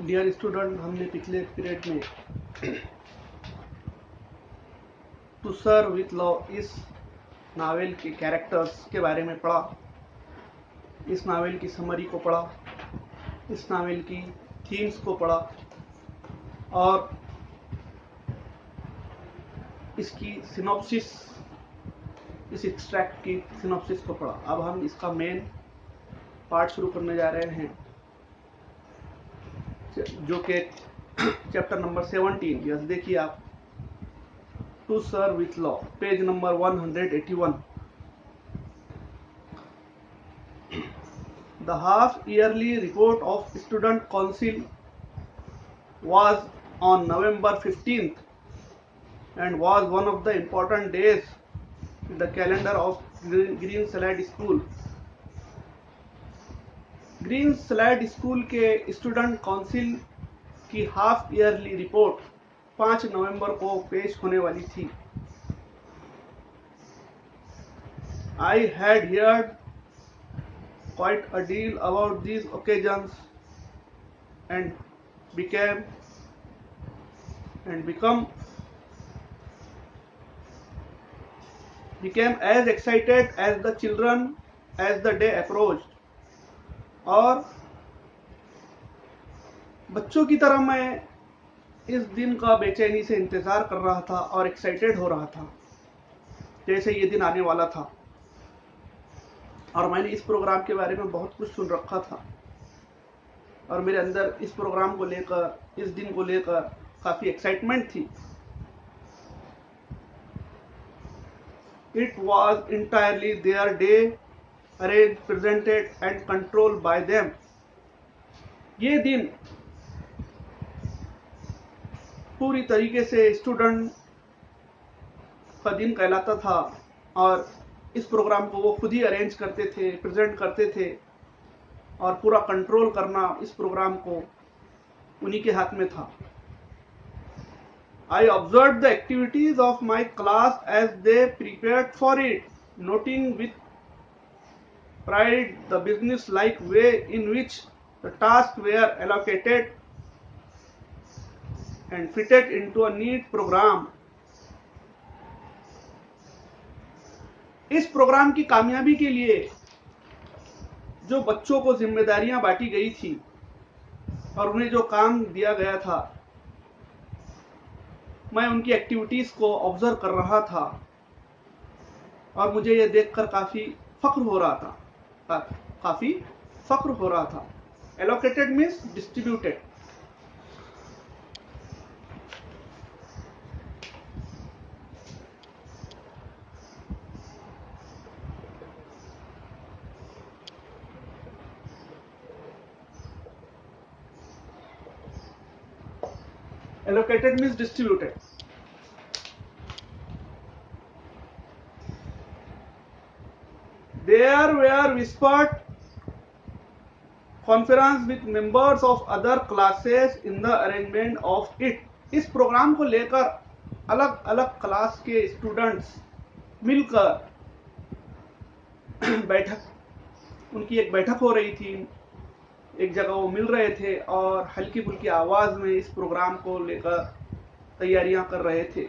Dear student, हमने पिछले period में टू सर्व विथ लव इस नावल के कैरेक्टर्स के बारे में पढ़ा। इस नावल की समरी को पढ़ा, इस नावल की थीम्स को पढ़ा और इसकी सिनॉप्सिस, इस एक्सट्रैक्ट की सिनॉप्सिस को पढ़ा। अब हम इसका मेन पार्ट शुरू करने जा रहे हैं, जो कि चैप्टर नंबर 17। यस, देखिए आप, to serve with law, page number 181। The half-yearly report of Student Council was on November 15th and was one of the important days in the calendar of Greenside School. Greenside School के student council की half yearly report 5 नवंबर को पेश होने वाली थी। I had heard quite a deal about these occasions and become as excited as the children as the day approached। और बच्चों की तरह मैं इस दिन का बेचैनी से इंतजार कर रहा था और एक्साइटेड हो रहा था जैसे ये दिन आने वाला था। और मैंने इस प्रोग्राम के बारे में बहुत कुछ सुन रखा था और मेरे अंदर इस प्रोग्राम को लेकर, इस दिन को लेकर काफी एक्साइटमेंट थी। It was entirely their day, arranged, presented and controlled by them। ये दिन पूरी तरीके से स्टूडेंट का दिन कहलाता था और इस प्रोग्राम को वो खुद ही अरेंज करते थे, प्रेजेंट करते थे और पूरा कंट्रोल करना इस प्रोग्राम को उन्हीं के हाथ में था। I observed the activities of my class as they prepared for it, noting with pride the business-like way in which the tasks were allocated and fitted into a neat program। इस programme की कामयाबी के लिए जो बच्चों को जिम्मेदारियां बांटी गई थी और उन्हें जो काम दिया गया था, मैं उनकी एक्टिविटीज को ऑब्जर्व कर रहा था और मुझे यह देखकर काफी फख्र हो रहा था। Allocated means distributed. Allocated means distributed। There were whispered conference with members of other classes in the arrangement of it। इस प्रोग्राम को लेकर अलग अलग क्लास के स्टूडेंट्स मिलकर उनकी एक बैठक हो रही थी। एक जगह वो मिल रहे थे और हल्की फुल्की आवाज में इस प्रोग्राम को लेकर तैयारियां कर रहे थे।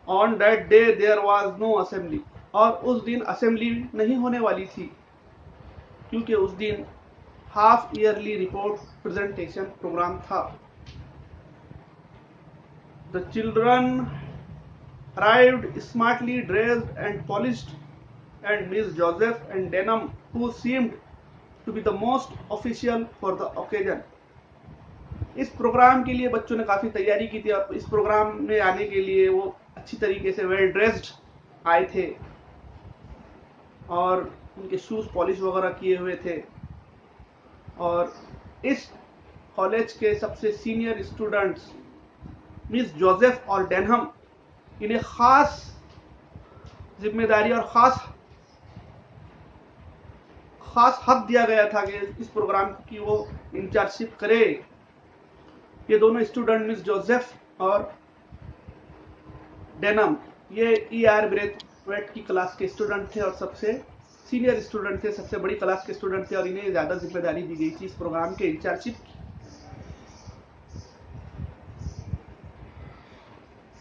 On that day there was no assembly। और उस दिन असेंबली नहीं होने वाली थी क्योंकि उस दिन half yearly report presentation programme था। The children arrived smartly dressed and polished, and Miss Joseph and Denham, who seemed to be the most official for the occasion। इस प्रोग्राम के लिए बच्चों ने काफी तैयारी की थी और इस प्रोग्राम में आने के लिए वो अच्छी तरीके से वेल ड्रेस्ड आए थे और उनके शूज पॉलिश वगैरह किए हुए थे। और इस कॉलेज के सबसे सीनियर स्टूडेंट्स मिस जोसेफ और डेनहम, इन्हें खास जिम्मेदारी और खास हक दिया गया था कि इस प्रोग्राम की वो इंचार्जशिप करे। ये दोनों स्टूडेंट मिस जोसेफ और डेनहम, ये ER ग्रेजुएट की क्लास के स्टूडेंट थे और सबसे सीनियर स्टूडेंट थे, सबसे बड़ी क्लास के स्टूडेंट थे और इन्हें ज़्यादा जिम्मेदारी दी गई थी इस प्रोग्राम के इंचार्जशिप की।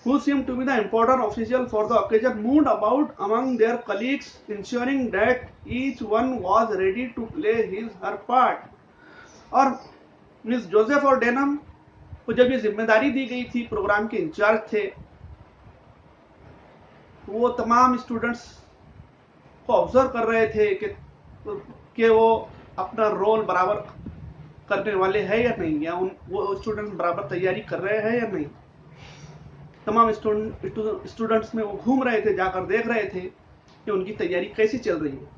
Who seemed to be the important official for the occasion moved about among their colleagues, ensuring that each one was ready to play his her part. और मिस जोसेफ और डेनम को जब ये जिम्मेदारी दी गई थी, प्रोग्राम के इंचार्ज थे, वो तमाम स्टूडेंट्स को ऑब्जर्व कर रहे थे कि वो अपना रोल बराबर करने वाले हैं या नहीं, या वो स्टूडेंट्स बराबर तैयारी कर रहे हैं या नहीं। तमाम स्टूडेंट्स में वो घूम रहे थे, जाकर देख रहे थे कि उनकी तैयारी कैसी चल रही है।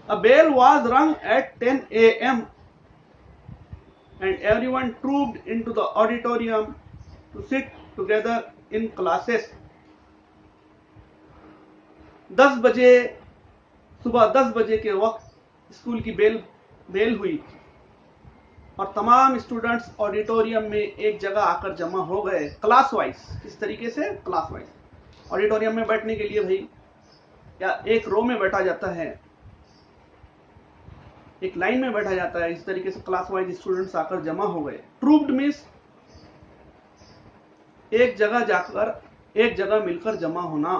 A bell was rung at 10 a.m. and everyone trooped into the auditorium to sit together in classes. 10 बजे, सुबह 10 बजे के वक्त स्कूल की बेल हुई और तमाम स्टूडेंट्स ऑडिटोरियम में एक जगह आकर जमा हो गए, क्लास वाइज। इस तरीके से क्लास वाइज ऑडिटोरियम में बैठने के लिए भाई या एक रो में बैठा जाता है, एक लाइन में बैठा जाता है, इस तरीके से क्लास वाइज स्टूडेंट्स आकर जमा हो गए। ट्रूप्ड मीन्स एक जगह जाकर, एक जगह मिलकर जमा होना,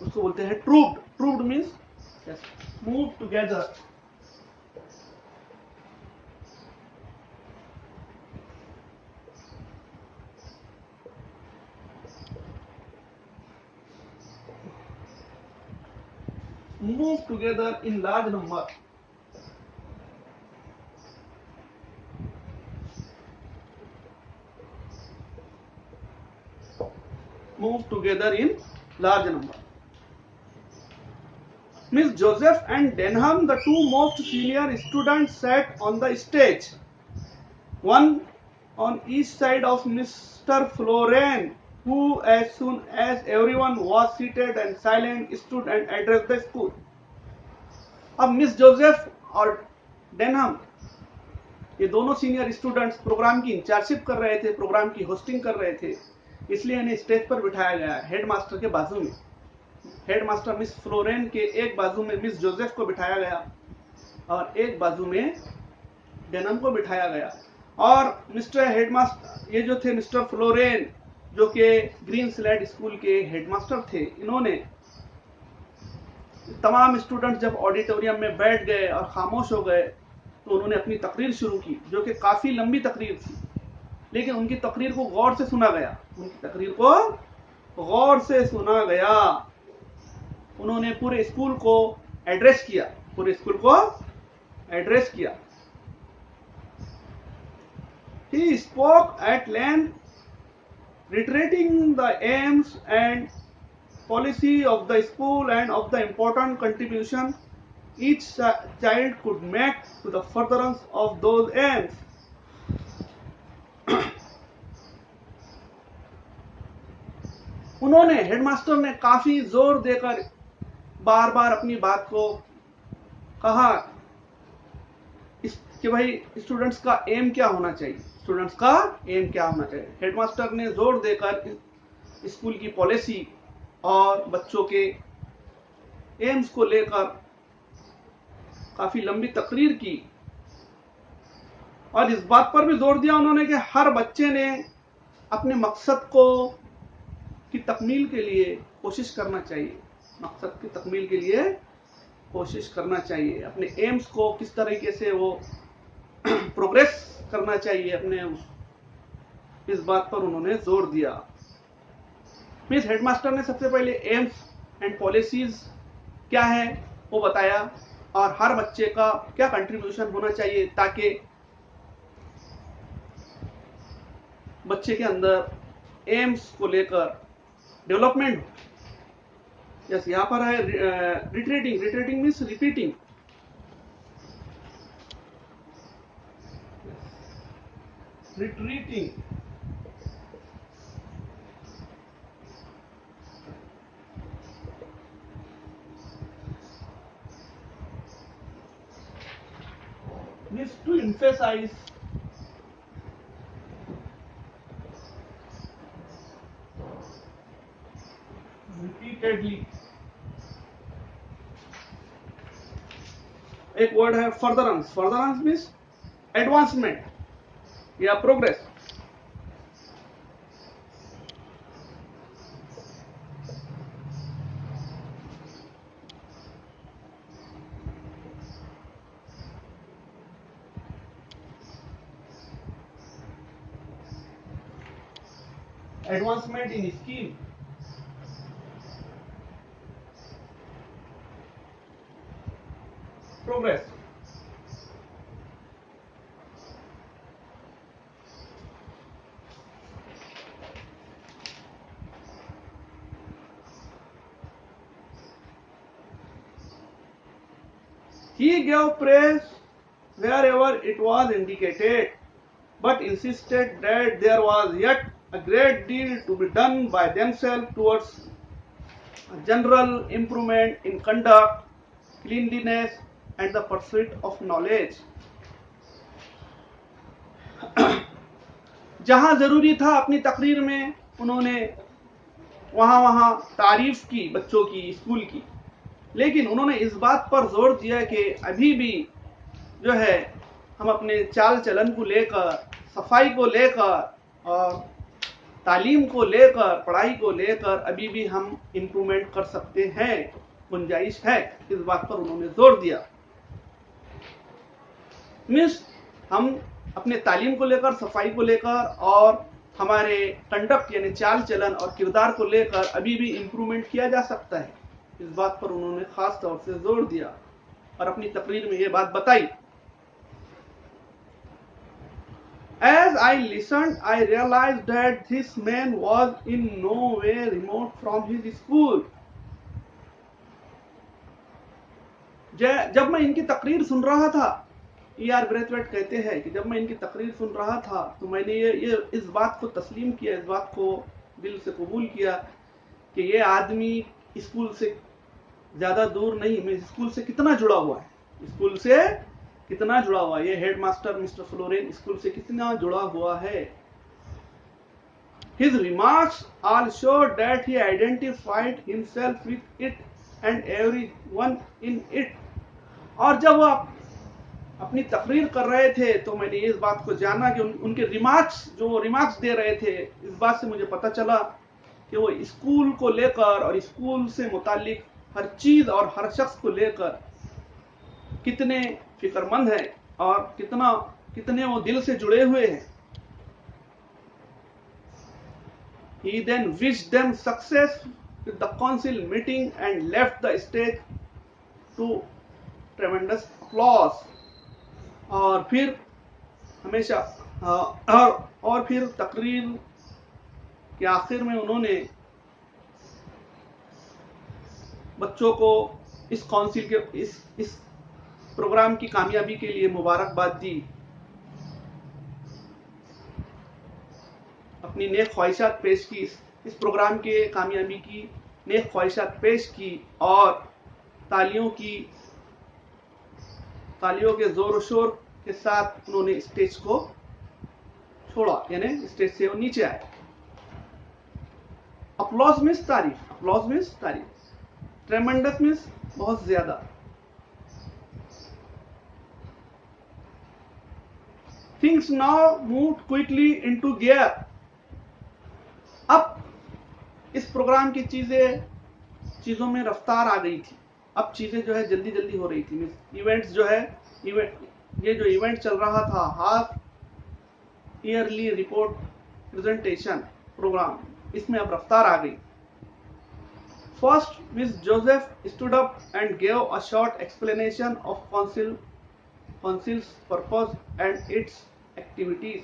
उसको बोलते हैं trooped. Trooped means move together. Move together in large number. Move together in large number. Miss Joseph and Denham, the two most senior students, sat on the stage, one on each side of Mr. Florian, who, as soon as everyone was seated and silent, stood and addressed the school. अब miss Joseph और Denham, ये दोनों senior students programme की इंचार्जशिप कर रहे थे, programme की hosting कर रहे थे, इसलिए इन्हें स्टेज पर बिठाया गया हेडमास्टर के बाजू में। हेडमास्टर मिस फ्लोरेन के एक बाजू में मिस जोसेफ को बिठाया गया और एक बाजू में डेनहम को बिठाया गया। और मिस्टर हेडमास्टर, ये जो थे मिस्टर फ्लोरेन, जो कि ग्रीन स्लैड स्कूल के हेडमास्टर थे, इन्होंने तमाम स्टूडेंट्स जब ऑडिटोरियम में बैठ गए और खामोश हो गए तो उन्होंने अपनी तकरीर शुरू की, जो कि काफी लंबी तकरीर थी, लेकिन उनकी तकरीर को गौर से सुना गया। उनकी तकरीर को गौर से सुना गया। उन्होंने पूरे स्कूल को एड्रेस किया, पूरे स्कूल को एड्रेस किया। He spoke at length, reiterating the aims and policy of the school and of the important contribution each child could make to the furtherance of those aims. उन्होंने, headmaster ने काफी जोर देकर बार बार अपनी बात को कहा कि भाई स्टूडेंट्स का एम क्या होना चाहिए, स्टूडेंट्स का एम क्या होना चाहिए। हेडमास्टर ने जोर देकर स्कूल की पॉलिसी और बच्चों के एम्स को लेकर काफी लंबी तकरीर की और इस बात पर भी जोर दिया उन्होंने कि हर बच्चे ने अपने मकसद को की तकमील के लिए कोशिश करना चाहिए, मकसद की तकमील के लिए कोशिश करना चाहिए, अपने एम्स को किस तरीके से वो प्रोग्रेस करना चाहिए, अपने इस बात पर उन्होंने जोर दिया। मिस हेडमास्टर ने सबसे पहले एम्स एंड पॉलिसीज क्या है वो बताया और हर बच्चे का क्या कंट्रीब्यूशन होना चाहिए ताकि बच्चे के अंदर एम्स को लेकर डेवलपमेंट हो। यस, यहाँ पर है retreating. Retreating means repeating. Retreating means to emphasize इंडिकेटेडली। एक वर्ड है फर्दरेंस। फर्दरेंस मीन्स एडवांसमेंट या progress. Advancement in scheme, progress. He gave praise wherever it was indicated, but insisted that there was yet a great deal to be done by themselves towards a general improvement in conduct, cleanliness, and the pursuit of knowledge. जहां जरूरी था अपनी तकरीर में उन्होंने वहां तारीफ की बच्चों की, स्कूल की, लेकिन उन्होंने इस बात पर जोर दिया कि अभी भी जो है हम अपने चाल चलन को लेकर, सफाई को लेकर और तालीम को लेकर, पढ़ाई को लेकर अभी भी हम इम्प्रूवमेंट कर सकते हैं, गुंजाइश है। इस बात पर उन्होंने जोर दिया। मीन्स हम अपने तालीम को लेकर, सफाई को लेकर और हमारे कंडक्ट यानी चाल चलन और किरदार को लेकर अभी भी इम्प्रूवमेंट किया जा सकता है। इस बात पर उन्होंने खास तौर से जोर दिया और अपनी तकरीर में ये बात बताई। As I listened, I realized that this man was in no way remote from his school. जब मैं इनकी तकरीर सुन रहा था, E.R. ब्रेथवेट कहते हैं कि जब मैं इनकी तकरीर सुन रहा था तो मैंने ये इस बात को तस्लीम किया, इस बात को दिल से कबूल किया कि ये आदमी स्कूल से ज्यादा दूर नहीं, मैं स्कूल से कितना जुड़ा हुआ है, स्कूल से कितना जुड़ा हुआ है, ये हेडमास्टर मिस्टर फ्लोरेन स्कूल से कितना जुड़ा हुआ है। His remarks all showed that he identified himself with it and everyone in it. और जब वो अपनी तकरीर कर रहे थे तो मैंने इस बात को जाना कि उनके रिमार्क्स दे रहे थे, इस बात से मुझे पता चला कि वो स्कूल को लेकर और स्कूल से मुतालिक हर चीज और हर शख्स को लेकर कितने फिक्रमंद हैं और कितने वो दिल से जुड़े हुए हैं। He then wished them success with the council meeting and left the stage to tremendous applause. और फिर हमेशा और फिर तकरीर के आखिर में उन्होंने बच्चों को इस काउंसिल के इस प्रोग्राम की कामयाबी के लिए मुबारकबाद दी, अपनी नेक ख्वाहिशात पेश की, इस प्रोग्राम के कामयाबी की नेक ख्वाहिशात पेश की और तालियों के जोर शोर के साथ उन्होंने स्टेज को छोड़ा, यानी स्टेज से वो नीचे आए। अपलॉज मीन्स तारीफ, ट्रेमेंडस मीन्स बहुत ज्यादा। Things now moved quickly into gear. अब इस प्रोग्राम की चीजों में रफ्तार आ गई थी। अब चीजें जो है जल्दी हो रही थी। इवेंट्स जो है ये जो इवेंट चल रहा था, half yearly report presentation programme, इसमें अब रफ्तार आ गई। First miss Joseph stood up and gave a short explanation of councils purpose and it's activities.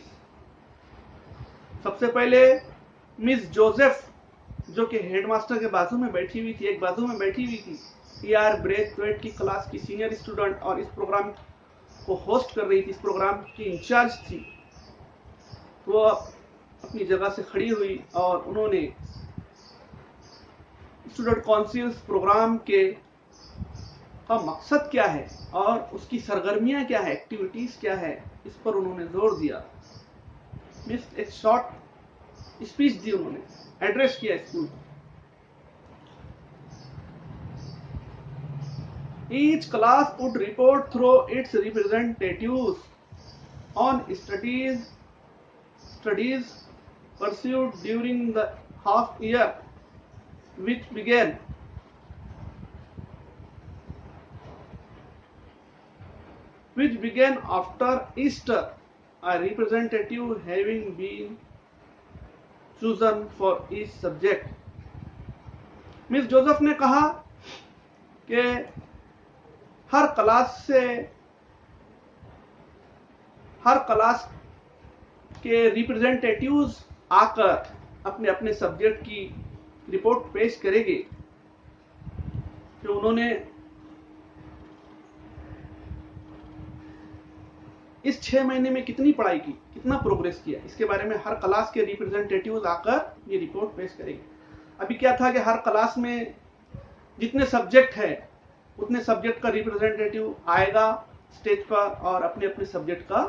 सबसे पहले मिस जोसेफ जो कि हेडमास्टर के बाजू में बैठी हुई थी, एक बाजू में बैठी हुई थी, E.R. ब्रेथवेट की क्लास की सीनियर स्टूडेंट और इस प्रोग्राम को होस्ट कर रही थी, इस प्रोग्राम की इंचार्ज थी। वो अपनी जगह से खड़ी हुई और उन्होंने स्टूडेंट काउंसिल्स प्रोग्राम का मकसद क्या है और उसकी सरगर्मियां क्या है, एक्टिविटीज क्या है, इस पर उन्होंने जोर दिया। एक शॉर्ट स्पीच दी, उन्होंने एड्रेस किया school. Each class would report through its representatives on studies pursued during the half year which began after Easter, a representative having been chosen for each subject. Miss Joseph ने कहा कि हर class के representatives आकर अपने अपने subject की report पेश करेंगे कि उन्होंने इस 6 महीने में कितनी पढ़ाई की, कितना प्रोग्रेस किया, इसके बारे में हर क्लास के रिप्रेजेंटेटिव्स आकर ये रिपोर्ट पेश करेंगे। अभी क्या था कि हर क्लास में जितने सब्जेक्ट है उतने सब्जेक्ट का रिप्रेजेंटेटिव आएगा स्टेज पर और अपने अपने सब्जेक्ट का